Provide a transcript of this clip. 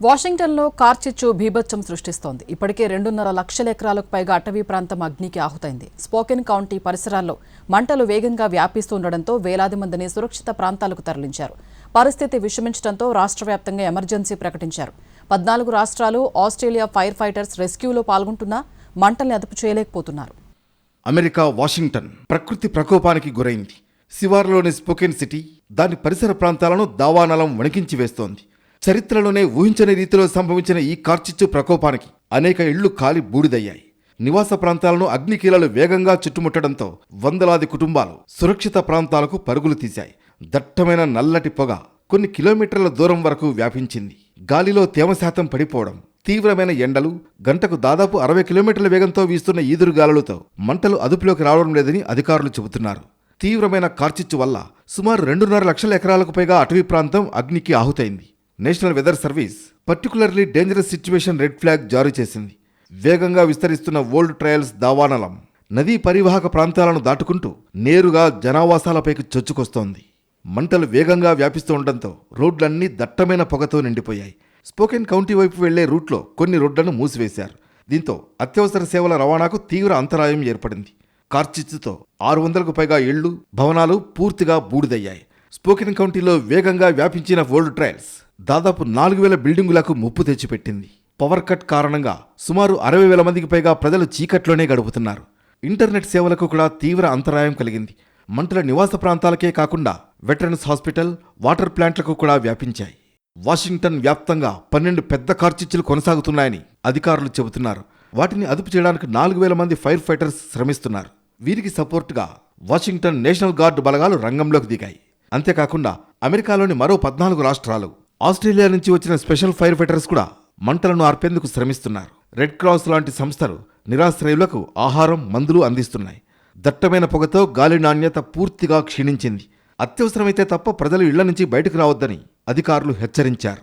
వాషింగ్టన్లో కార్చిచ్చు బీభత్సం సృష్టిస్తోంది. ఇప్పటికే 2.5 లక్షల ఎకరాలకు పైగా అటవీ ప్రాంతం అగ్నికి ఆహుతైంది. స్పోకెన్ కౌంటీ పరిసరాల్లో మంటలు వేగంగా వ్యాపిస్తుండటంతో వేలాది మందిని సురక్షిత ప్రాంతాలకు తరలించారు. పరిస్థితి విషమించడంతో రాష్ట్ర వ్యాప్తంగా ఎమర్జెన్సీ ప్రకటించారు. 14 రాష్ట్రాలు, ఆస్ట్రేలియా ఫైర్ ఫైటర్స్ రెస్క్యూలో పాల్గొంటున్నా మంటల్ని అదుపు చేయలేకపోతున్నారు. అమెరికా వాషింగ్టన్ ప్రకృతి ప్రకోపానికి గురైంది. శివార్లోని స్పోకెన్ సిటీ, దాని పరిసర ప్రాంతాలను దావానలం వణికించి వేస్తోంది. చరిత్రలోనే ఊహించని రీతిలో సంభవించిన ఈ కార్చిచ్చు ప్రకోపానికి అనేక ఇళ్లు కాలి బూడిదయ్యాయి. నివాస ప్రాంతాలను అగ్నికీలలు వేగంగా చుట్టుముట్టడంతో వందలాది కుటుంబాలు సురక్షిత ప్రాంతాలకు పరుగులు తీశాయి. దట్టమైన నల్లటి పొగ కొన్ని కిలోమీటర్ల దూరం వరకు వ్యాపించింది. గాలిలో తేమ శాతం పడిపోవడం, తీవ్రమైన ఎండలు, గంటకు దాదాపు 60 కిలోమీటర్ల వేగంతో వీస్తున్న ఈదురుగాలులతో మంటలు అదుపులోకి రావడం లేదని అధికారులు చెబుతున్నారు. తీవ్రమైన కార్చిచ్చు వల్ల సుమారు 2.5 లక్షల ఎకరాలకు పైగా అటవీ ప్రాంతం అగ్నికి ఆహుతైంది. National weather service particularly dangerous situation red flag జారీ చేసింది. వేగంగా విస్తరిస్తున్న ఓల్డ్ ట్రయల్స్ దావానలం నదీ పరివాహక ప్రాంతాలను దాటుకుంటూ నేరుగా జనావాసాలపైకి చొచ్చుకొస్తోంది. మంటలు వేగంగా వ్యాపిస్తూ ఉండటంతో రోడ్లన్నీ దట్టమైన పొగతో నిండిపోయాయి. స్పోకెన్ కౌంటీ వైపు వెళ్లే రూట్లో కొన్ని రోడ్లను మూసివేశారు. దీంతో అత్యవసర సేవల రవాణాకు తీవ్ర అంతరాయం ఏర్పడింది. కార్చిచ్చుతో 600కు పైగా ఇళ్లు, భవనాలు పూర్తిగా బూడిదయ్యాయి. స్పోకెన్ కౌంటీలో వేగంగా వ్యాపించిన ఓల్డ్ ట్రయల్స్ దాదాపు 4,000 బిల్డింగులకు ముప్పు తెచ్చిపెట్టింది. పవర్ కట్ కారణంగా సుమారు 60,000 మందికి పైగా ప్రజలు చీకట్లోనే గడుపుతున్నారు. ఇంటర్నెట్ సేవలకు కూడా తీవ్ర అంతరాయం కలిగింది. మంటల నివాస ప్రాంతాలకే కాకుండా వెటరన్స్ హాస్పిటల్, వాటర్ ప్లాంట్లకు కూడా వ్యాపించాయి. వాషింగ్టన్ వ్యాప్తంగా 12 పెద్ద కార్చిచ్చులు కొనసాగుతున్నాయని అధికారులు చెబుతున్నారు. వాటిని అదుపు చేయడానికి 4,000 మంది ఫైర్ ఫైటర్స్ శ్రమిస్తున్నారు. వీరికి సపోర్టుగా వాషింగ్టన్ నేషనల్ గార్డ్ బలగాలు రంగంలోకి దిగాయి. అంతేకాకుండా అమెరికాలోని మరో 14 రాష్ట్రాలు, ఆస్ట్రేలియా నుంచి వచ్చిన స్పెషల్ ఫైర్ ఫైటర్స్ కూడా మంటలను ఆర్పేందుకు శ్రమిస్తున్నారు. రెడ్ క్రాస్ లాంటి సంస్థలు నిరాశ్రయులకు ఆహారం, మందులు అందిస్తున్నాయి. దట్టమైన పొగతో గాలి నాణ్యత పూర్తిగా క్షీణించింది. అత్యవసరమైతే తప్ప ప్రజలు ఇళ్ల నుంచి బయటకు రావద్దని అధికారులు హెచ్చరించారు.